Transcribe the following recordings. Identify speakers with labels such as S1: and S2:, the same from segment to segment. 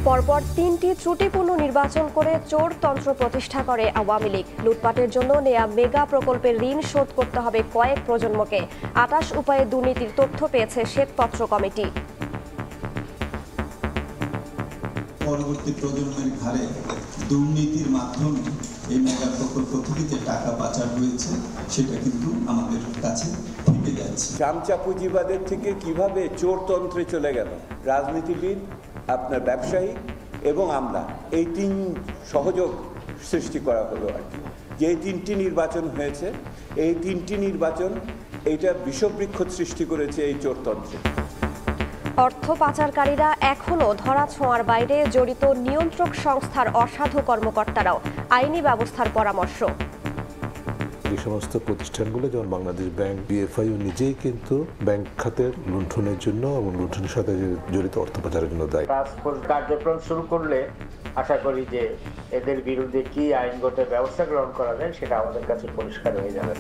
S1: পরপর তিনটি ত্রুটিপূর্ণ নির্বাচন করে চোরতন্ত্র প্রতিষ্ঠা করে আওয়ামী লীগ। লুটপাটের জন্য নেয়া মেগা প্রকল্পের ঋণ শোধ করতে হবে কয়েক প্রজন্মকে। ২৮ উপায়ে দুর্নীতির তথ্য পেয়েছে শ্বেতপত্র কমিটি।
S2: পরবর্তী প্রজন্মের ঘাড়ে দুর্নীতির মাধ্যমে এই মেগা প্রকল্প থেকে যে টাকা পাচার হয়েছে সেটা কিন্তু আমাদের কাছে থেকে যাচ্ছে।
S3: চামচা পুঁজিবাদের থেকে কিভাবে চোরতন্ত্রে চলে গেল রাজনীতিবিদ, আপনার ব্যবসায়ী এবং আমরা, এই তিন সহযোগ সৃষ্টি করা হলো আর কি। যে তিনটি নির্বাচন হয়েছে, এই তিনটি নির্বাচন এইটা বিষবৃক্ষ সৃষ্টি করেছে এই চোরতন্ত্রে।
S1: অর্থ পাচারকারীরা এখনও ধরাছোঁয়ার বাইরে, জড়িত নিয়ন্ত্রক সংস্থার অসাধু কর্মকর্তারাও। আইনি ব্যবস্থার পরামর্শ।
S4: এই সমস্ত প্রতিষ্ঠানগুলো যেমন বাংলাদেশ ব্যাংক, বিএফআইও নিজেই কিন্তু ব্যাংক খাতের লুণ্ঠনের জন্য এবং লুণ্ঠনের সাথে জড়িত অর্থ পাচারের জন্য দায়ী।
S5: টাস্কফোর্স কার্যক্রম শুরু করলে আশা করি যে এদের বিরুদ্ধে কি আইনগত ব্যবস্থা গ্রহণ করা যায় সেটা আমাদের কাছে পরিষ্কার হয়ে যাবে।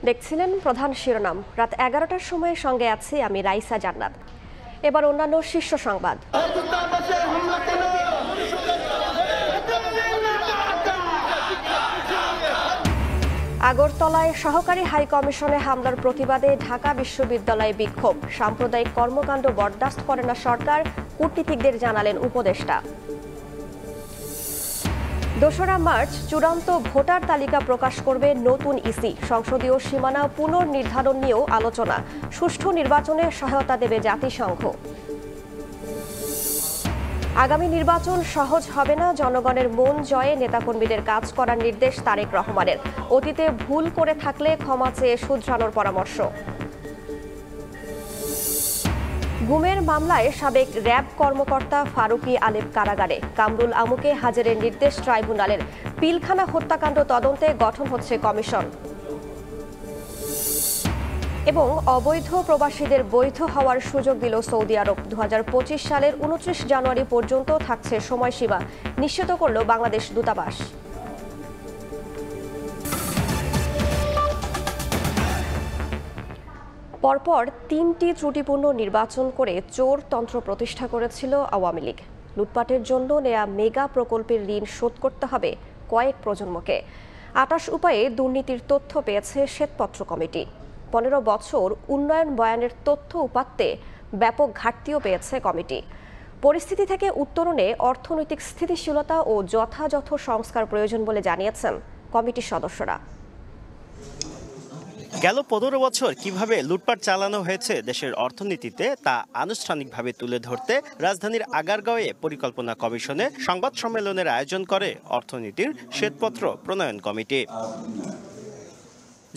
S1: দেখছিলেন প্রধান শিরোনাম। রাত 11টার সময় সঙ্গে আছি আমি রাইসা জান্নাত। এবার অন্যান্য শীর্ষ সংবাদ। আগরতলায় সহকারী হাই কমিশনে হামলার প্রতিবাদে ঢাকা বিশ্ববিদ্যালয়ে বিক্ষোভ। সাম্প্রদায়িক কর্মকাণ্ড বরদাস্ত করে না সরকার, কূটনীতিকদের জানালেন উপদেষ্টা। ২রা মার্চ চূড়ান্ত ভোটার তালিকা প্রকাশ করবে নতুন ইসি। সংসদীয় সীমানা পুনর্নির্ধারণ নিয়েও আলোচনা। সুষ্ঠু নির্বাচনে সহায়তা দেবে জাতিসংঘ। আগামী নির্বাচন সহজ হবে না, জনগণের মন জয়ে নেতাকর্মীদের কাজ করার নির্দেশ তারেক রহমানের। অতীতে ভুল করে থাকলে ক্ষমা চেয়ে শুধরানোর পরামর্শ। গুমের মামলায় সাবেক র্যাব কর্মকর্তা ফারুকী আলেম কারাগারে। কামরুল আমুকে হাজিরের নির্দেশ ট্রাইব্যুনালের। পিলখানা হত্যাকাণ্ড তদন্তে গঠন হচ্ছে কমিশন। এবং অবৈধ প্রবাসীদের বৈধ হওয়ার সুযোগ দিল সৌদি আরব। ২০২৫ সালের ২৯ জানুয়ারি পর্যন্ত থাকছে সময়সীমা, নিশ্চিত করল বাংলাদেশ দূতাবাস। পরপর তিনটি ত্রুটিপূর্ণ নির্বাচন করে চোরতন্ত্র প্রতিষ্ঠা করেছিল আওয়ামী লীগ। লুটপাটের জন্য নেয়া মেগা প্রকল্পের ঋণ শোধ করতে হবে কয়েক প্রজন্মকে। ২৮ উপায়ে দুর্নীতির তথ্য পেয়েছে শ্বেতপত্র কমিটি। ১৫ বছর উন্নয়ন বয়ানের তথ্য উপাত্তে ব্যাপক ঘাটতিও পেয়েছে কমিটি। পরিস্থিতি থেকে উত্তরণে অর্থনৈতিক স্থিতিশীলতা ও যথাযথ সংস্কার প্রয়োজন বলে জানিয়েছেন কমিটির সদস্যরা।
S6: গেল ১৫ বছর কিভাবে লুটপাট চালানো হয়েছে দেশের অর্থনীতিতে তা আনুষ্ঠানিকভাবে তুলে ধরতে রাজধানীর আগারগাঁওয়ে পরিকল্পনা কমিশনে সংবাদ সম্মেলনের আয়োজন করে অর্থনীতির শ্বেতপত্র প্রণয়ন কমিটি।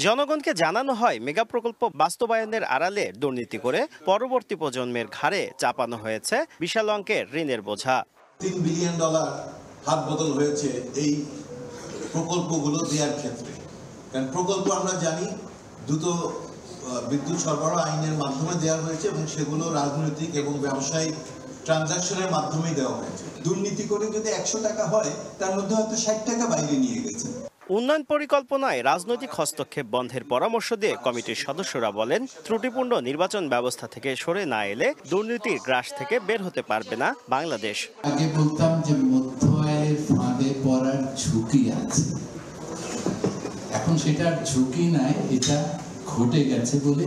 S6: জনগণকে জানানো হয় মেগা প্রকল্প বাস্তবায়নের আড়ালে দুর্নীতি করে পরবর্তী প্রজন্মের ঘাড়ে চাপানো হয়েছে বিশাল অঙ্কের ঋণের বোঝা।
S2: $3 বিলিয়ন হাত বদল হয়েছে এই প্রকল্পগুলো দেওয়ার ক্ষেত্রে। কারণ প্রকল্প আমরা জানি দ্রুত বিদ্যুৎ সরবরাহ আইনের মাধ্যমে দেওয়া হয়েছে এবং সেগুলো রাজনৈতিক এবং ব্যবসায়িক ট্রানজাকশনের মাধ্যমেই দেওয়া হয়েছে। দুর্নীতি করে যদি ১০০ টাকা হয় তার মধ্যে হয়তো ৬০ টাকা বাইরে নিয়ে গেছে।
S6: উন্নয়ন পরিকল্পনায় রাজনৈতিক হস্তক্ষেপ বন্ধের পরামর্শ দিয়ে কমিটির সদস্যরা বলেন, ত্রুটিপূর্ণ নির্বাচন ব্যবস্থা থেকে সরে না এলে দুর্নীতির গ্রাস থেকে বের হতে পারবে না বাংলাদেশ।
S7: আগে বলতাম যে মধ্য আয়ের ফাঁদে পড়ার ঝুঁকি আছে, এখন সেটার ঝুঁকি নাই, এটা ঘটে গেছে বলে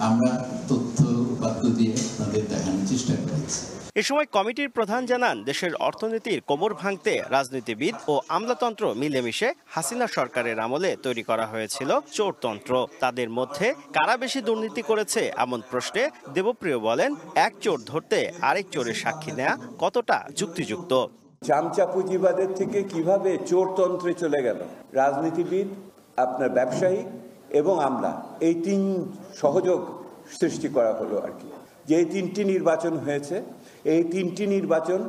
S7: আমরা তথ্য উপাত্ত দিয়ে তাদের দেখানোর চেষ্টা করেছি।
S6: এ সময় কমিটির প্রধান জানান, দেশের অর্থনীতির কোমর ভাঙতে রাজনীতিবিদ ও আমলাতন্ত্র মিলেমিশে হাসিনা সরকারের আমলে তৈরি করা হয়েছিল চোরতন্ত্র। তাদের মধ্যে কারা বেশি দুর্নীতি করেছে এমন প্রশ্নে দেবপ্রিয় বলেন, এক চোর ধরতে আরেক চোরের সাক্ষী নেওয়া কতটা যুক্তিযুক্ত।
S3: চামচা পুঁজিবাদের থেকে কিভাবে চোরতন্ত্রে চলে গেল রাজনীতিবিদ, আপনার ব্যবসায়ী এবং আমরা, এই তিন সহযোগ সৃষ্টি করা হলো আর কি। যে তিনটি নির্বাচন হয়েছে, এই তিনটি নির্বাচন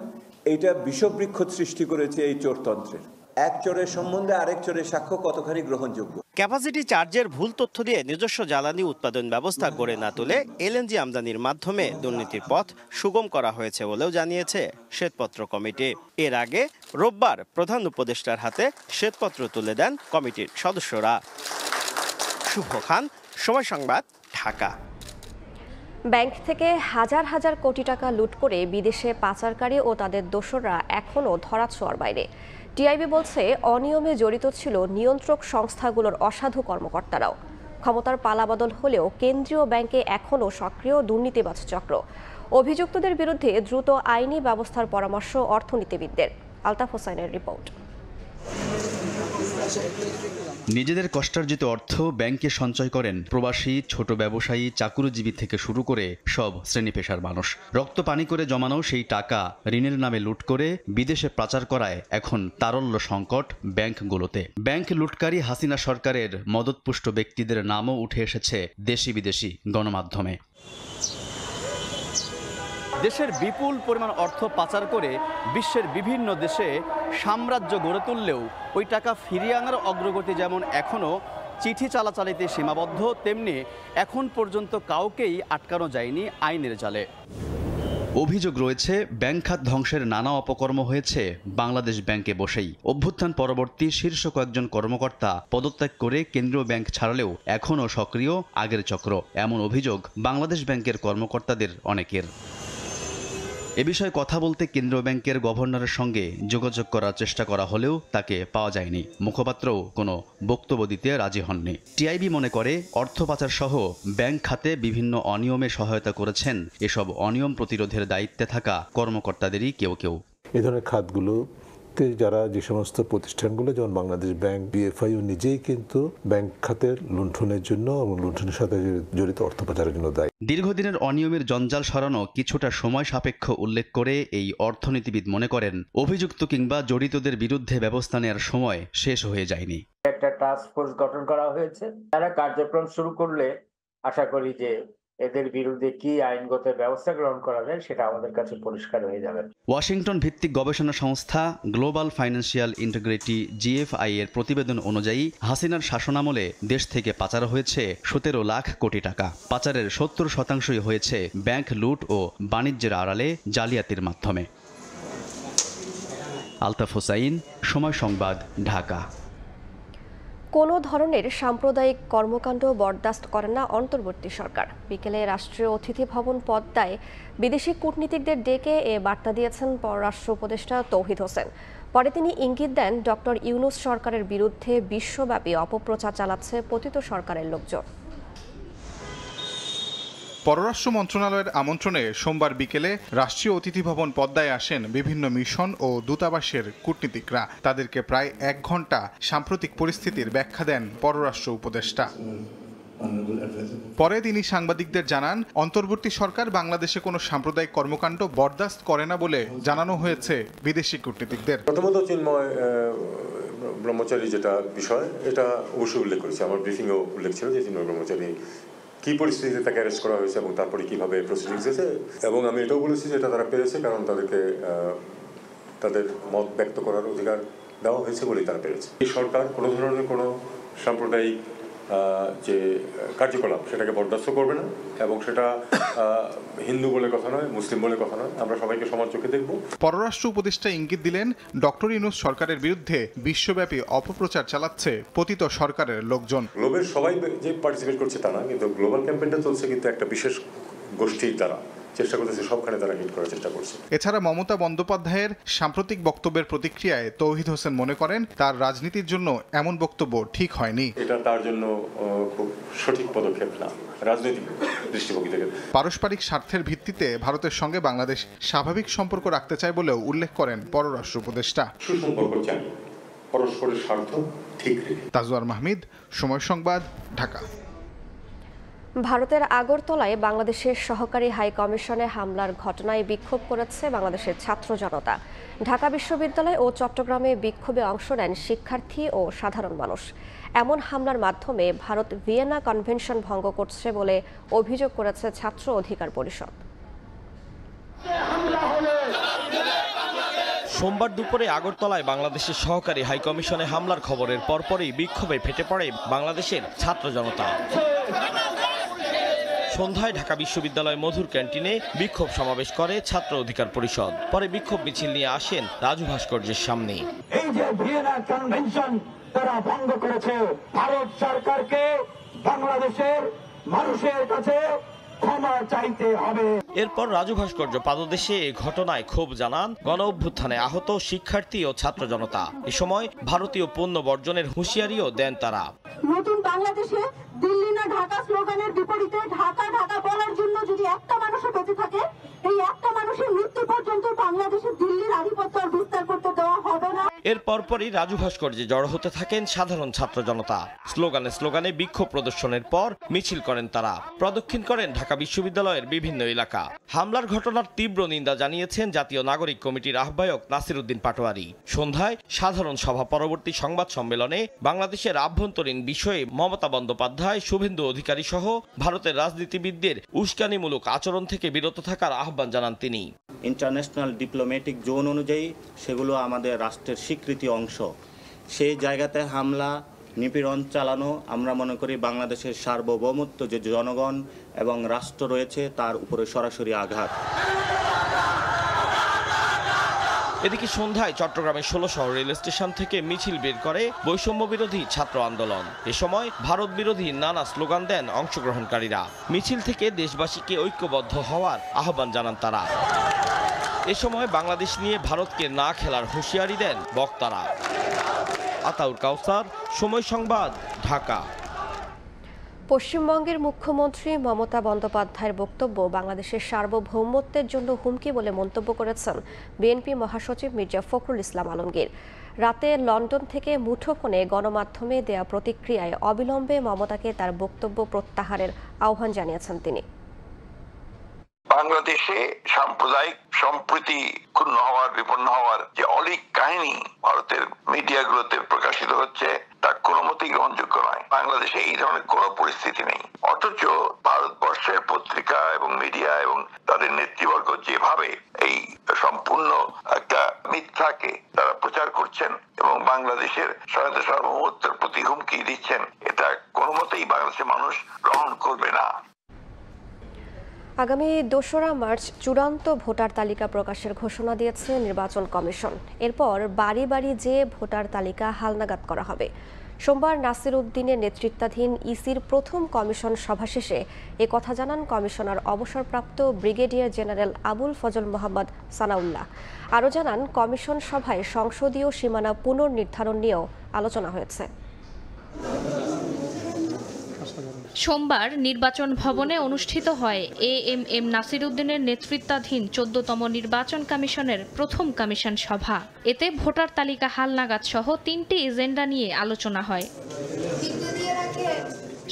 S3: এইটা বিষবৃক্ষ সৃষ্টি করেছে এই চোরতন্ত্রের। এক চোরের সম্বন্ধে আরেক চোরের সাক্ষ্য কতখানি গ্রহণযোগ্য।
S6: ক্যাপাসিটি চার্জের ভুল তথ্য দিয়ে নিজস্ব জ্বালানি উৎপাদন ব্যবস্থা গড়ে না তুলে এলএনজি আমদানির মাধ্যমে দুর্নীতির পথ সুগম করা হয়েছে বলেও জানিয়েছে শ্বেতপত্র কমিটি। এর আগে রোববার প্রধান উপদেষ্টার হাতে শ্বেতপত্র তুলে দেন কমিটির সদস্যরা। শুভ খান, সময় সংবাদ, ঢাকা।
S1: ব্যাংক থেকে হাজার হাজার কোটি টাকা লুট করে বিদেশে পাচারকারী ও তাদের দোসররা এখনও ধরাছোঁয়ার বাইরে। টিআইবি বলছে, অনিয়মে জড়িত ছিল নিয়ন্ত্রক সংস্থাগুলোর অসাধু কর্মকর্তারাও। ক্ষমতার পালাবদল হলেও কেন্দ্রীয় ব্যাংকে এখনও সক্রিয় দুর্নীতিবাজ চক্র। অভিযুক্তদের বিরুদ্ধে দ্রুত আইনি ব্যবস্থার পরামর্শ অর্থনীতিবিদদের। আলতাফ হোসাইনের রিপোর্ট।
S8: নিজেদের কষ্টার্জিত অর্থ ব্যাংকে সঞ্চয় করেন প্রবাসী, ছোট ব্যবসায়ী, চাকুরিজীবী থেকে শুরু করে সব শ্রেণী পেশার মানুষ। রক্ত পানি করে জমানো সেই টাকা ঋণের নামে লুট করে বিদেশে পাচার করায় এখন তারল্য সংকট ব্যাংকগুলোতে। ব্যাংক লুটকারী হাসিনা সরকারের মদতপুষ্ট ব্যক্তিদের নামও উঠে এসেছে দেশি বিদেশি গণমাধ্যমে। দেশের বিপুল পরিমাণ অর্থ পাচার করে বিশ্বের বিভিন্ন দেশে সাম্রাজ্য গড়ে তুললেও ওই টাকা ফিরিয়ে আনার অগ্রগতি যেমন এখনও চিঠি চালাচালিতে সীমাবদ্ধ, তেমনি এখন পর্যন্ত কাউকেই আটকানো যায়নি আইনের জালে। অভিযোগ রয়েছে, ব্যাংক খাত ধ্বংসের নানা অপকর্ম হয়েছে বাংলাদেশ ব্যাংকে বসেই। অভ্যুত্থান পরবর্তী শীর্ষ কয়েকজন কর্মকর্তা পদত্যাগ করে কেন্দ্রীয় ব্যাংক ছাড়লেও এখনও সক্রিয় আগের চক্র, এমন অভিযোগ বাংলাদেশ ব্যাংকের কর্মকর্তাদের অনেকের। এ বিষয়ে কথা বলতে কেন্দ্রীয় ব্যাংকের গভর্নরের সঙ্গে যোগাযোগ করার চেষ্টা করা হলেও তাকে পাওয়া যায়নি। মুখপাত্রও কোনো বক্তব্য দিতে রাজি হননি। টিআইবি মনে করে, অর্থ পাচার সহ ব্যাংক খাতে বিভিন্ন অনিয়মে সহায়তা করেছেন এসব অনিয়ম প্রতিরোধের দায়িত্বে থাকা কর্মকর্তাদেরই কেউ কেউ।
S4: এই ধরনের খাতগুলো যারা যে সমস্ত প্রতিষ্ঠানগুলো, যেমন বাংলাদেশ ব্যাংক, বিএফআইও নিজেই কিন্তু ব্যাংক খাতের লুণ্ঠনের জন্য এবং লুণ্ঠনের সাথে জড়িত অর্থ পাচারের জন্য দায়ী।
S8: দীর্ঘদিনের অনিয়মের জঞ্জাল সরানো কিছুটা সময় সাপেক্ষ উল্লেখ করে এই অর্থনীতিবিদ মনে করেন, অভিযুক্ত কিংবা জড়িতদের বিরুদ্ধে ব্যবস্থা নেওয়ার সময় শেষ হয়ে যায়নি।
S5: একটা টাস্ক ফোর্স গঠন করা হয়েছে, তারা কার্যক্রম শুরু করলে আশা করি যে এদের বিরুদ্ধে কি আইনগত ব্যবস্থা গ্রহণ করা যায় সেটা আমাদের কাছে পরিষ্কার হয়ে যাবে।
S8: ওয়াশিংটন ভিত্তিক গবেষণা সংস্থা গ্লোবাল ফাইন্যান্সিয়াল ইন্টিগ্রিটি GFI এর প্রতিবেদন অনুযায়ী হাসিনার শাসনামলে দেশ থেকে পাচার হয়েছে 17 লাখ কোটি টাকা। পাচারের 70% হয়েছে ব্যাংক লুট ও বাণিজ্যের আড়ালে জালিয়াতির মাধ্যমে। আলতাফ হোসাইন, সময় সংবাদ, ঢাকা।
S1: কোনো ধরনের সাম্প্রদায়িক কর্মকাণ্ড বরদাস্ত করে না অন্তর্বর্তী সরকার। বিকেলে রাষ্ট্রীয় অতিথি ভবন পদ্মায় বিদেশি কূটনীতিকদের ডেকে এ বার্তা দিয়েছেন পররাষ্ট্র উপদেষ্টা তৌহিদ হোসেন। পরে তিনি ইঙ্গিত দেন, ডক্টর ইউনূস সরকারের বিরুদ্ধে বিশ্বব্যাপী অপপ্রচার চালাচ্ছে পতিত সরকারের লোকজন।
S9: পররাষ্ট্র মন্ত্রণালয়ের আমন্ত্রণে সোমবার বিকেলে রাষ্ট্রীয় অতিথি ভবন পদ্মায় আসেন বিভিন্ন মিশন ও দূতাবাসের কূটনীতিকরা। তাদেরকে প্রায় 1 ঘণ্টা সাম্প্রতিক পরিস্থিতির ব্যাখ্যা দেন পররাষ্ট্র উপদেষ্টা। পরে তিনি সাংবাদিকদের জানান, অন্তর্বর্তী সরকার বাংলাদেশে কোনো সাম্প্রদায়িক কর্মকাণ্ড বরদাস্ত করে না বলে জানানো হয়েছে বিদেশি কূটনীতিকদের।
S10: প্রথমত চিন্ময় ব্রহ্মচারী যেটা বিষয়, এটা অবশ্যই উল্লেখ করেছে। আমার ব্রিফিংও উল্লেখ ছিল যে চিন্ময় ব্রহ্মচারী কি পরিস্থিতিতে তাকে অ্যারেস্ট করা হয়েছে এবং তারপরে কিভাবে প্রসিডিংস হয়েছে, এবং আমি এটাও বলেছি যে এটা তারা পেরেছে কারণ তাদেরকে তাদের মত ব্যক্ত করার অধিকার দেওয়া হয়েছে বলেই তারা পেরেছে। এই সরকার কোনো ধরনের কোনো সাম্প্রদায়িক যে কার্যকলাপ সেটাকে বরদাস্ত করবে না, এবং সেটা হিন্দু বলে কথা নয়, মুসলিম বলে কথা নয়, আমরা সবাইকে সমান চোখে দেখব।
S9: পররাষ্ট্র উপদেষ্টা ইঙ্গিত দিলেন, ডক্টর ইউনূস সরকারের বিরুদ্ধে বিশ্বব্যাপী অপপ্রচার চালাচ্ছে পতিত সরকারের লোকজন।
S10: গ্লোবের সবাই যে পার্টিসিপেট করছে তা না, কিন্তু গ্লোবাল ক্যাম্পেইনটা চলছে কিন্তু একটা বিশেষ গোষ্ঠীর দ্বারা চেষ্টা করতেছে, সবখানে তারা হিট করার চেষ্টা করছে।
S9: এছাড়া মমতা বন্দ্যোপাধ্যায়ের সাম্প্রতিক বক্তব্যের প্রতিক্রিয়ায় তৌহিদ হোসেন মনে করেন, তার রাজনীতির জন্য এমন বক্তব্য ঠিক হয়নি।
S10: এটা তার জন্য খুব সঠিক পদক্ষেপ না রাজনৈতিক দৃষ্টিভঙ্গি থেকে।
S9: পারস্পরিক স্বার্থের ভিত্তিতে ভারতের সঙ্গে বাংলাদেশ স্বাভাবিক সম্পর্ক রাখতে চায় বলেও উল্লেখ করেন পররাষ্ট্র উপদেষ্টা।
S10: সুসম্পর্ক চাই, পরস্পরের স্বার্থ ঠিক রেখে।
S9: তাজওয়ার মাহমিদ, সময় সংবাদ, ঢাকা।
S1: ভারতের আগরতলায় বাংলাদেশের সহকারী হাই কমিশনে হামলার ঘটনায় বিক্ষোভ করেছে বাংলাদেশের ছাত্র জনতা। ঢাকা বিশ্ববিদ্যালয় ও চট্টগ্রামে বিক্ষোভে অংশ নেন শিক্ষার্থী ও সাধারণ মানুষ। এমন হামলার মাধ্যমে ভারত ভিয়েনা কনভেনশন ভঙ্গ করছে বলে অভিযোগ করেছে ছাত্র অধিকার পরিষদ।
S11: সোমবার দুপুরে আগরতলায় বাংলাদেশের সহকারী হাইকমিশনে হামলার খবরের পরপরই বিক্ষোভে ফেটে পড়ে বাংলাদেশের ছাত্র জনতা। সন্ধ্যায় ঢাকা বিশ্ববিদ্যালয় মধুর ক্যান্টিনে বিক্ষোভ সমাবেশ করে ছাত্র অধিকার পরিষদ। পরে বিক্ষোভ মিছিল নিয়ে আসেন রাজু ভাস্কর্যের সামনে।
S12: এই যে ভিয়েনা কনভেনশন তারা ভঙ্গ করেছে, ভারত সরকারকে বাংলাদেশের মানুষের কাছে ক্ষমা চাইতে হবে।
S11: এরপর রাজু ভাস্কর্য পাদদেশে এ ঘটনায় ক্ষোভ জানান গণ অভ্যুত্থানে আহত শিক্ষার্থী ও ছাত্র জনতা। এ সময় ভারতীয় পণ্য বর্জনের হুঁশিয়ারিও দেন তারা।
S13: নতুন বাংলাদেশে দিল্লি না ঢাকা স্লোগানের বিপরীতে ঢাকা ঢাকা বলার জন্য যদি একটা মানুষও বেঁচে থাকে, এই একটা মানুষের মৃত্যু পর্যন্ত বাংলাদেশের দিল্লির আধিপত্য বিস্তার করতে দেওয়া হবে না।
S11: এর পরপরই রাজু ভাস্কর্যে জড়ো হতে থাকেন সাধারণ ছাত্র জনতা। স্লোগানে স্লোগানে বিক্ষোভ প্রদর্শনের পর মিছিল করেন তারা। প্রদক্ষিণ করেন ঢাকা বিশ্ববিদ্যালয়ের বিভিন্ন এলাকা। হামলার ঘটনার তীব্র নিন্দা জানিয়েছেন জাতীয় নাগরিক কমিটির আহ্বায়ক নাসির উদ্দিন পাটোয়ারি। সন্ধ্যায় সাধারণ সভা পরবর্তী সংবাদ সম্মেলনে বাংলাদেশের আভ্যন্তরীণ বিষয়ে মমতা বন্দ্যোপাধ্যায়, শুভেন্দু অধিকারী সহ ভারতের রাজনীতিবিদদের উস্কানিমূলক আচরণ থেকে বিরত থাকার আহ্বান জানান তিনি।
S14: ইন্টারন্যাশনাল ডিপ্লোম্যাটিক জোন অনুযায়ী সেগুলো আমাদের রাষ্ট্রের স্বীকৃতি অংশ। সেই জায়গাতে হামলা নিপীড়ন চালানো আমরা মনে করি বাংলাদেশের সার্বভৌমত্ব যে জনগণ এবং রাষ্ট্র রয়েছে তার উপরে সরাসরি আঘাত।
S11: এদিকে সন্ধ্যায় চট্টগ্রামের ১৬ রেল স্টেশন থেকে মিছিল বের করে বৈষম্য বিরোধী ছাত্র আন্দোলন। এ সময় ভারত বিরোধী নানা স্লোগান দেন অংশগ্রহণকারীরা। মিছিল থেকে দেশবাসীকে ঐক্যবদ্ধ হওয়ার আহ্বান জানান তারা। এ সময় বাংলাদেশ নিয়ে ভারতকে না খেলার হুঁশিয়ারি দেন বক্তারা। আতাউর কাউসার, সময় সংবাদ, ঢাকা।
S1: পশ্চিমবঙ্গের মুখ্যমন্ত্রী মমতা বন্দ্যোপাধ্যায়ের বক্তব্য বাংলাদেশের সার্বভৌমত্বের জন্য হুমকি বলে মন্তব্য করেছেন বিএনপি মহাসচিব মির্জা ফখরুল ইসলাম আলমগীর। রাতে লন্ডন থেকে মুঠোফোনে গণমাধ্যমে দেয়া প্রতিক্রিয়ায় অবিলম্বে মমতাকে তার বক্তব্য প্রত্যাহারের আহ্বান জানিয়েছেন তিনি।
S15: বাংলাদেশে সাম্প্রদায়িক সম্প্রীতি ক্ষুণ্ণ হওয়ার, বিপন্ন হওয়ার যে অলীক কাহিনী ভারতের মিডিয়াগুলোতে প্রকাশিত হচ্ছে তা কোনো মতেই গ্রহণযোগ্য নয়। বাংলাদেশে এই ধরনের কোনো পরিস্থিতি নেই, অথচ ভারতবর্ষের পত্রিকা এবং মিডিয়া এবং তাদের নেতৃবর্গ যেভাবে এই সম্পূর্ণ একটা মিথ্যাকে তারা প্রচার করছেন এবং বাংলাদেশের স্বাধীনতা সার্বভৌমত্বের প্রতি হুমকি দিচ্ছেন, এটা কোনো মতেই বাংলাদেশের মানুষ গ্রহণ করবে না।
S1: আগামী ২রা মার্চ চূড়ান্ত ভোটার তালিকা প্রকাশের ঘোষণা দিয়েছে নির্বাচন কমিশন। এরপর বাড়ি বাড়ি যেয়ে ভোটার তালিকা হালনাগাদ করা হবে। সোমবার নাসির উদ্দিনের নেতৃত্বাধীন ইসির প্রথম কমিশন সভা শেষে একথা জানান কমিশনার অবসরপ্রাপ্ত ব্রিগেডিয়ার জেনারেল আবুল ফজল মোহাম্মদ সানাউল্লাহ। আরও জানান, কমিশন সভায় সংসদীয় সীমানা পুনর্নির্ধারণ নিয়েও আলোচনা হয়েছে।
S16: সোমবার নির্বাচন ভবনে অনুষ্ঠিত হয় এএমএম নাসির উদ্দিনের নেতৃত্বাধীন ১৪তম নির্বাচন কমিশনের প্রথম কমিশন সভা। এতে ভোটার তালিকা হালনাগাদ সহ ৩টি এজেন্ডা নিয়ে আলোচনা হয়।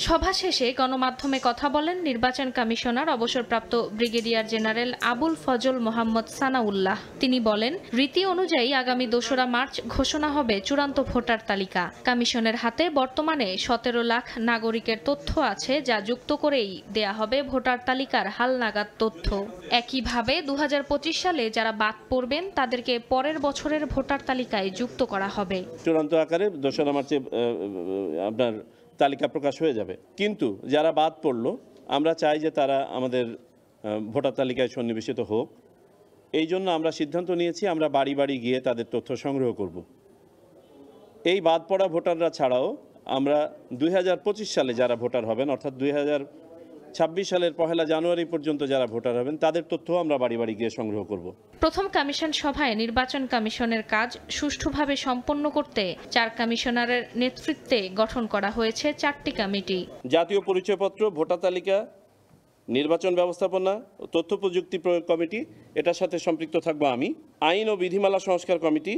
S16: সভা শেষে গণমাধ্যমে কথা বলেন নির্বাচন কমিশনার অবসরপ্রাপ্ত ব্রিগেডিয়ার জেনারেল আবুল ফজল মোহাম্মদ সানাউল্লাহ। তিনি বলেন, রীতি অনুযায়ী আগামী ২রা মার্চ ঘোষণা হবে চূড়ান্ত ভোটার তালিকা। কমিশনের হাতে বর্তমানে ১৭ লাখ নাগরিকের তথ্য আছে, যা যুক্ত করেই দেয়া হবে ভোটার তালিকার হালনাগাদ তথ্য। একইভাবে ২০২৫ সালে যারা বাদ পড়বেন তাদেরকে পরের বছরের ভোটার তালিকায় যুক্ত করা হবে।
S17: চূড়ান্ত আকারে ২রা মার্চে আপনার তালিকা প্রকাশ হয়ে যাবে, কিন্তু যারা বাদ পড়লো আমরা চাই যে তারা আমাদের ভোটার তালিকায় সন্নিবেশিত হোক। এই জন্য আমরা সিদ্ধান্ত নিয়েছি আমরা বাড়ি বাড়ি গিয়ে তাদের তথ্য সংগ্রহ করব। এই বাদ পড়া ভোটাররা ছাড়াও আমরা ২০২৫ সালে যারা ভোটার হবেন, অর্থাৎ ২০২৬ সালের ১ জানুয়ারি পর্যন্ত যারা ভোটার হবেন তাদের তথ্য আমরা বাড়ি বাড়ি গিয়ে সংগ্রহ করব।
S16: প্রথম কমিশন সভায় নির্বাচন কমিশনের কাজ সুষ্ঠুভাবে সম্পন্ন করতে ৪ কমিশনারের নেতৃত্বে গঠন করা হয়েছে ৪টি কমিটি।
S17: জাতীয় পরিচয়পত্র, ভোটার তালিকা, নির্বাচন ব্যবস্থাপনা ও তথ্য প্রযুক্তি প্রয়োগ কমিটি, এটার সাথে সম্পৃক্ত থাকবো আমি। আইন ও বিধিমালা সংস্কার কমিটি,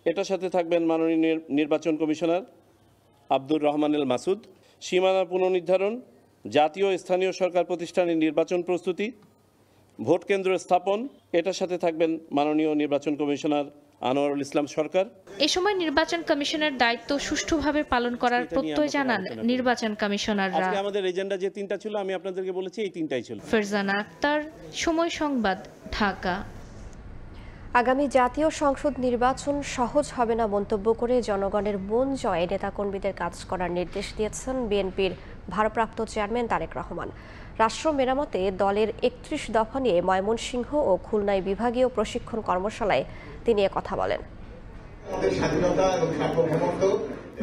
S17: এটার সাথে থাকবেন মাননীয় নির্বাচন কমিশনার আব্দুর রহমানুল মাসুদ। সীমানা পুনর্নির্ধারণ, জাতীয় স্থানীয় সরকার প্রতিষ্ঠানের নির্বাচন প্রস্তুতি, ভোট কেন্দ্র স্থাপন, এটার সাথে থাকবেন মাননীয় নির্বাচন কমিশনার আনোয়ারুল ইসলাম সরকার।
S16: এ সময় নির্বাচন কমিশনের দায়িত্ব সুষ্ঠুভাবে পালন করার প্রত্যয় জানান নির্বাচন কমিশনাররা।
S17: আমাদের এজেন্ডা যে ৩টা ছিল আমি আপনাদেরকে বলেছি এই ৩টাই ছিল।
S16: ফারজানা আক্তার, সময় সংবাদ, ঢাকা।
S1: আগামী জাতীয় সংসদ নির্বাচন সহজ হবে না মন্তব্য করে জনগণের মন জয়ে নেতাকর্মীদের কাজ করার নির্দেশ দিয়েছেন বিএনপির ভারপ্রাপ্ত চেয়ারম্যান তারেক রহমান। রাষ্ট্র মেরামতে দলের ৩১ দফা নিয়ে ময়মনসিংহ ও খুলনায় বিভাগীয় প্রশিক্ষণ কর্মশালায় তিনি কথা বলেন।
S18: আমাদের স্বাধীনতা এবং সার্বভৌমত্ব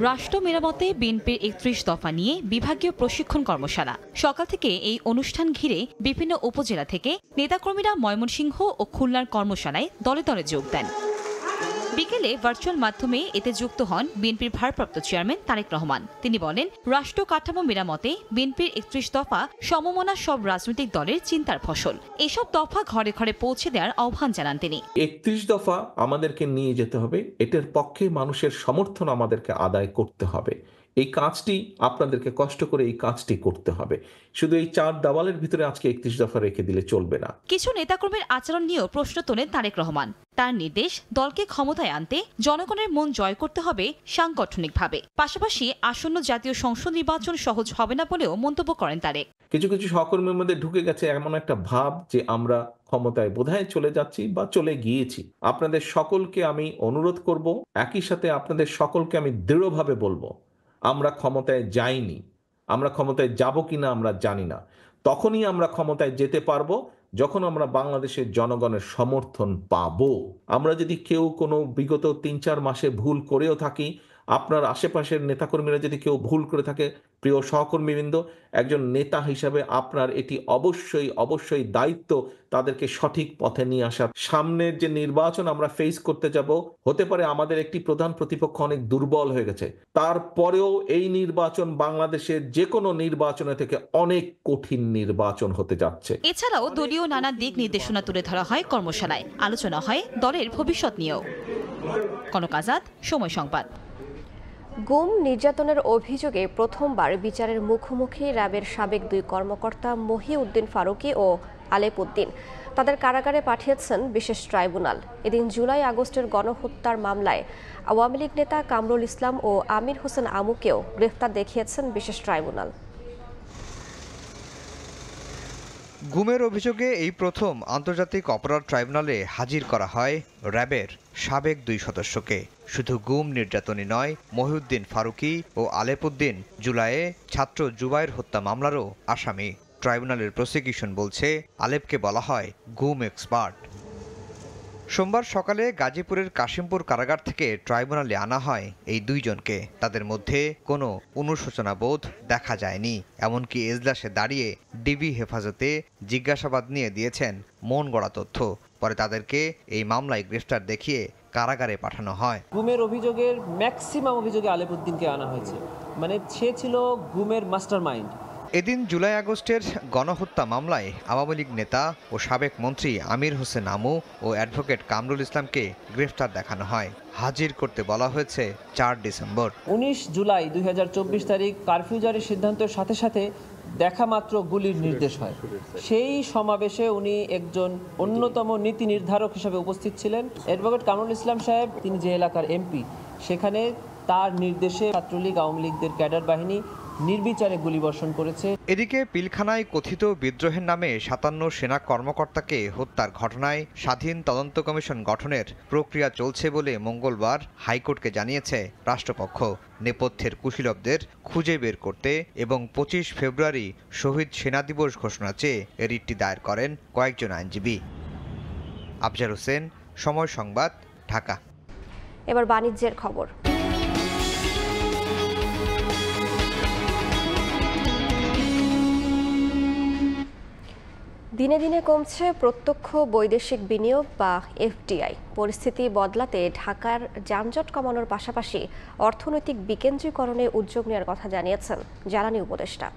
S18: রাষ্ট্র মেরামতে বিএনপির ৩১ দফা নিয়ে বিভাগীয় প্রশিক্ষণ কর্মশালা। সকাল থেকে এই অনুষ্ঠান ঘিরে বিভিন্ন উপজেলা থেকে নেতাকর্মীরা ময়মনসিংহ ও খুলনার কর্মশালায় দলে দলে যোগ দেন। বিকেলে ভার্চুয়াল মাধ্যমে এতে যুক্ত হন বিএনপির ভারপ্রাপ্ত চেয়ারম্যান তারেক রহমান। তিনি বলেন, রাষ্ট্র কাঠামো মেরামতে বিএনপির ৩১ দফা সমমনা সব রাজনৈতিক দলের চিন্তার ফসল। এসব দফা ঘরে ঘরে পৌঁছে দেওয়ার আহ্বান জানান তিনি।
S19: ৩১ দফা আমাদেরকে নিয়ে যেতে হবে, এটার পক্ষে মানুষের সমর্থন আমাদেরকে আদায় করতে হবে। এই কাজটি আপনাদেরকে কষ্ট করে এই কাজটি করতে হবে। শুধু এই ৪ দেওয়ালের ভিতরে আজকে ৩১ দফা রেখে দিলে চলবে না।
S18: কিছু নেতাকর্মীর আচরণ নিয়েও প্রশ্ন তোলেন তারেক রহমান। তার নির্দেশ, দলকে ক্ষমতায় আনতে জনগণের মন জয় করতে হবে সাংগঠনিকভাবে। পাশাপাশি আসন্ন জাতীয় সংসদ নির্বাচন সহজ হবে না বলেও মন্তব্য করেন তারেক।
S19: কিছু কিছু সহকর্মীর মধ্যে ঢুকে গেছে এমন একটা ভাব যে আমরা ক্ষমতায় বোধহয় চলে যাচ্ছি বা চলে গিয়েছি। আপনাদের সকলকে আমি অনুরোধ করব, একই সাথে আপনাদের সকলকে আমি দৃঢ়ভাবে বলবো, আমরা ক্ষমতায় যাইনি। আমরা ক্ষমতায় যাব কিনা আমরা জানি না। তখনই আমরা ক্ষমতায় যেতে পারবো যখন আমরা বাংলাদেশের জনগণের সমর্থন পাবো। আমরা যদি কেউ কোনো বিগত ৩-৪ মাসে ভুল করেও থাকি, আপনার আশেপাশের নেতাকর্মীরা যদি কেউ ভুল করে থাকে, প্রিয় সহকর্মীবৃন্দ, একজন নেতা হিসাবে আপনার এটি অবশ্যই দায়িত্ব তাদেরকে সঠিক পথে নিয়ে আসা। সামনের যে নির্বাচন আমরা ফেস করতে যাব, হতে পারে আমাদের একটি প্রধান প্রতিপক্ষ অনেক দুর্বল হয়ে গেছে, তারপরেও এই নির্বাচন বাংলাদেশের যে কোনো নির্বাচনের থেকে অনেক কঠিন নির্বাচন হতে যাচ্ছে।
S18: এছাড়াও দলীয় নানা দিক নির্দেশনা তুলে ধরা হয় কর্মশালায়। আলোচনা হয় দলের ভবিষ্যৎ নিয়েও। কনক আজাদ, সময় সংবাদ।
S1: গুম নির্যাতনের অভিযোগে প্রথমবার বিচারের মুখোমুখি র্যাবের সাবেক 2 কর্মকর্তা মহিউদ্দিন ফারুকী ও আলেপ উদ্দিন। তাদের কারাগারে পাঠিয়েছেন বিশেষ ট্রাইব্যুনাল। এদিন জুলাই আগস্টের গণহত্যার মামলায় আওয়ামী লীগ নেতা কামরুল ইসলাম ও আমির হোসেন আমুকেও গ্রেফতার দেখিয়েছেন বিশেষ ট্রাইব্যুনাল।
S20: গুমের অভিযোগে এই প্রথম আন্তর্জাতিক অপরাধ ট্রাইব্যুনালে হাজির করা হয় র্যাবের সাবেক 2 সদস্যকে। শুধু গুম নির্যাতনই নয়, মহিউদ্দিন ফারুকী ও আলেপ উদ্দিন জুলাইয়ে ছাত্র জুবাইর হত্যা মামলারও আসামি। ট্রাইব্যুনালের প্রসিকিউশন বলছে, আলেপকে বলা হয় গুম এক্সপার্ট। সোমবার সকালে গাজীপুরের কাশিমপুর কারাগার থেকে ট্রাইব্যুনালে আনা হয় এই 2 জনকে। তাদের মধ্যে কোনো অনুশোচনা বোধ দেখা যায়নি। এমনকি এজলাসে দাঁড়িয়ে ডিবি হেফাজতে জিজ্ঞাসাবাদ নিয়ে দিয়েছেন মন গড়া তথ্য। পরে তাদেরকে এই মামলায় গ্রেফতার দেখিয়ে কারাগারে পাঠানো হয়।
S21: গুমের অভিযোগের ম্যাক্সিমাম অভিযোগে আলেপ উদ্দিনকে আনা হয়েছে, মানে সে ছিল গুমের মাস্টারমাইন্ড।
S20: এদিন জুলাই আগস্টের গণহত্যা মামলায় আওয়ামী লীগ নেতা ও সাবেক মন্ত্রী আমির হোসেন আমু ও অ্যাডভোকেট কামরুল ইসলামকে গ্রেফতার দেখানো হয়। হাজির করতে বলা হয়েছে 4 ডিসেম্বর।
S21: 19 জুলাই 2024 তারিখ কারফিউ জারির সিদ্ধান্তের সাথে সাথে দেখা মাত্র গুলির নির্দেশ হয়। সেই সমাবেশে উনি একজন অন্যতম নীতি নির্ধারক হিসেবে উপস্থিত ছিলেন। অ্যাডভোকেট কামরুল ইসলাম সাহেব, তিনি যে এলাকার এমপি, সেখানে তার নির্দেশে ছাত্রলীগ আওয়ামী লীগদের ক্যাডার বাহিনী নির্বিচারে গুলিবর্ষণ করেছে।
S20: এদিকে পিলখানায় কথিত বিদ্রোহের নামে 57 সেনা কর্মকর্তাকে হত্যার ঘটনায় স্বাধীন তদন্ত কমিশন গঠনের প্রক্রিয়া চলছে বলে মঙ্গলবার হাইকোর্টকে জানিয়েছে রাষ্ট্রপক্ষ। নেপথ্যের কুশীলবদের খুঁজে বের করতে এবং 25 ফেব্রুয়ারি শহীদ সেনা দিবস ঘোষণা চেয়ে এ রিটটি দায়ের করেন কয়েকজন আইনজীবী। আফজার হোসেন, সময় সংবাদ, ঢাকা।
S1: এবার বাণিজ্যের খবর। দিনে দিনে কমছে প্রত্যক্ষ বৈদেশিক বিনিয়োগ বা এফডিআই। পরিস্থিতি বদলাতে ঢাকার যানজট কমানোর পাশাপাশি অর্থনৈতিক বিকেন্দ্রীকরণে উদ্যোগ নেওয়ার কথা জানিয়েছেন জ্বালানি উপদেষ্টা।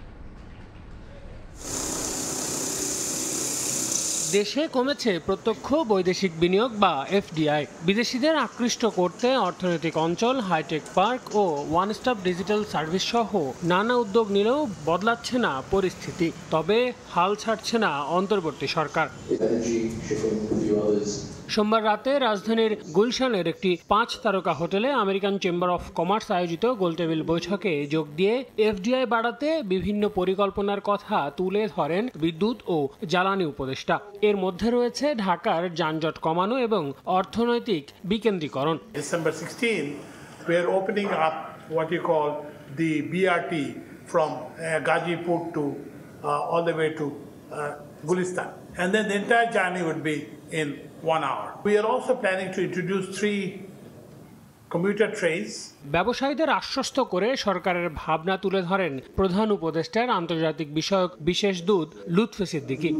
S22: দেশে কমেছে প্রত্যক্ষ বৈদেশিক বিনিয়োগ বা এফডিআই। বিদেশিদের আকৃষ্ট করতে অর্থনৈতিক অঞ্চল, হাইটেক পার্ক ও ওয়ান স্টপ ডিজিটাল সার্ভিস সহ নানা উদ্যোগ নিলেও বদলাচ্ছে না পরিস্থিতি। তবে হাল ছাড়ছে না অন্তর্বর্তী সরকার। সোমবার রাতে রাজধানীর গুলশানের একটি 5 তারকা হোটেলে আমেরিকান চেম্বার অফ কমার্স আয়োজিত গোলটেবিল বৈঠকে যোগ দিয়ে এফডিআই বাড়াতে বিভিন্ন পরিকল্পনার কথা তুলে ধরেন বিদ্যুৎ ও জ্বালানি উপদেষ্টা। এর মধ্যে রয়েছে ঢাকার যানজট কমানো এবং অর্থনৈতিক বিকেন্দ্রীকরণ।
S23: December 16, we are opening up what you call the BRT from Gazipur to all the way to Gulistan, and then the entire journey would be in 1 hour. We are also planning to introduce 3 commuter trains.
S22: ব্যবসায়ীদের আশ্বস্ত করে সরকারের ভাবনা তুলে ধরেন প্রধান উপদেষ্টার আন্তর্জাতিক বিষয়ক বিশেষ দূত লুৎফে সিদ্দিকী।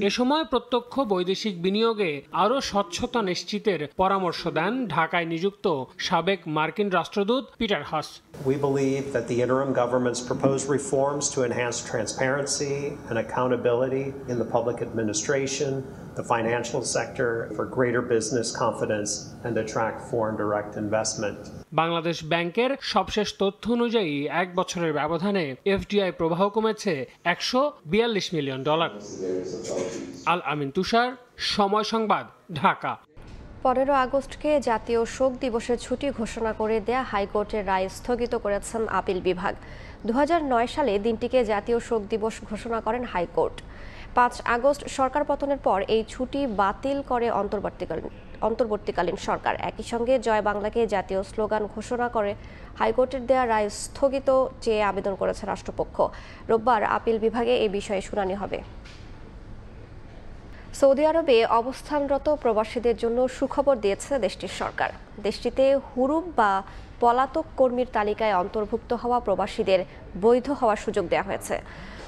S22: এ সময় প্রত্যক্ষ বৈদেশিক বিনিয়োগে আরও স্বচ্ছতা নিশ্চিতের পরামর্শ দেন ঢাকায় নিযুক্ত সাবেক মার্কিন রাষ্ট্রদূত Peter Haas.
S2: We believe that the interim government's proposed reforms to enhance transparency and accountability in the public administration, the financial sector, for greater business confidence and attract foreign direct investment.
S22: Bangladesh ব্যাংকের সবশেষ তথ্য অনুযায়ী 1 বছরের ব্যবধানে FDI প্রবাহ কমেছে $142 million. আল আমিন তুষার, সময় সংবাদ, ঢাকা।
S1: 15 আগস্টকে জাতীয় শোক দিবসের ছুটি ঘোষণা করে দেয়া হাইকোর্টের রায় স্থগিত করেছেন আপিল বিভাগ। 2009 সালে দিনটিকে জাতীয় শোক দিবস ঘোষণা করেন হাইকোর্ট। 5 আগস্ট সরকার পতনের পর এই ছুটি বাতিল করে অন্তর্বর্তীকালীন সরকার। একই সঙ্গে জয় বাংলাকে জাতীয় স্লোগান ঘোষণা করে হাইকোর্টের দেয়া রায় স্থগিত চেয়ে আবেদন করেছে রাষ্ট্রপক্ষ। রোববার আপিল বিভাগে এই বিষয়ে শুনানি হবে। সৌদি আরবে অবস্থানরত প্রবাসীদের জন্য সুখবর দিয়েছে দেশটির সরকার। দেশটিতে হুরুপ বা পলাতক কর্মীর তালিকায় অন্তর্ভুক্ত হওয়া প্রবাসীদের বৈধ হওয়ার সুযোগ দেওয়া হয়েছে।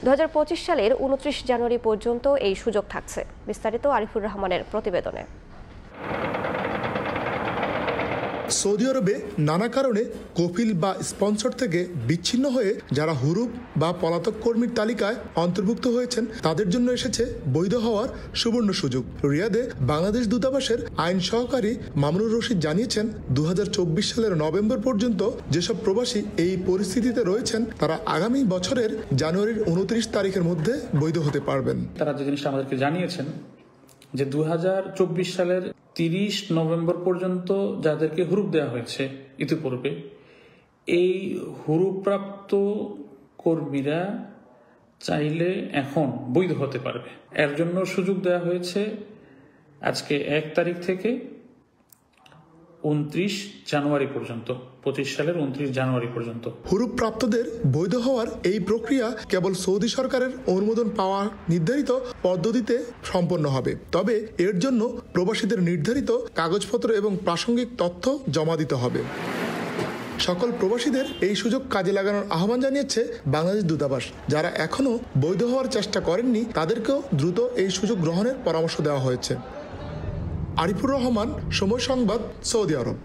S1: 2025 সালের 29 জানুয়ারি পর্যন্ত এই সুযোগ থাকছে। বিস্তারিত আরিফুর রহমানের প্রতিবেদনে।
S3: সৌদি আরবে নানা কারণে কফিল বা স্পন্সর থেকে বিচ্ছিন্ন হয়ে যারা হুরুপ বা পলাতক কর্মীর তালিকায় অন্তর্ভুক্ত হয়েছেন তাদের জন্য এসেছে বৈধ হওয়ার সুবর্ণ সুযোগ। রিয়াদে বাংলাদেশ দূতাবাসের আইন সহকারী মামুনুর রশিদ জানিয়েছেন 2024 সালের নভেম্বর পর্যন্ত যেসব প্রবাসী এই পরিস্থিতিতে রয়েছেন তারা আগামী বছরের জানুয়ারির 29 তারিখের মধ্যে বৈধ হতে পারবেন।
S7: তারা যে জিনিসটা আমাদেরকে জানিয়েছেন যে 2024 সালের 30 নভেম্বর পর্যন্ত যাদেরকে হুরুপ দেওয়া হয়েছে ইতিপূর্বে, এই হুরুপ্রাপ্ত কর্মীরা চাইলে এখন বৈধ হতে পারবে। এর জন্য সুযোগ দেওয়া হয়েছে আজকে 1 তারিখ থেকে 29 জানুয়ারি পর্যন্ত, 25 সালের 29 জানুয়ারি পর্যন্ত।
S3: হুরুপ প্রাপ্তদের বৈধ হওয়ার এই প্রক্রিয়া কেবল সৌদি সরকারের অনুমোদন পাওয়া নির্ধারিত পদ্ধতিতে সম্পন্ন হবে। তবে এর জন্য প্রবাসীদের নির্ধারিত কাগজপত্র এবং প্রাসঙ্গিক তথ্য জমা দিতে হবে। সকল প্রবাসীদের এই সুযোগ কাজে লাগানোর আহ্বান জানিয়েছে বাংলাদেশ দূতাবাস। যারা এখনো বৈধ হওয়ার চেষ্টা করেননি তাদেরকেও দ্রুত এই সুযোগ গ্রহণের পরামর্শ দেওয়া হয়েছে। আরিফুর রহমান, সময় সংবাদ, সৌদি আরব।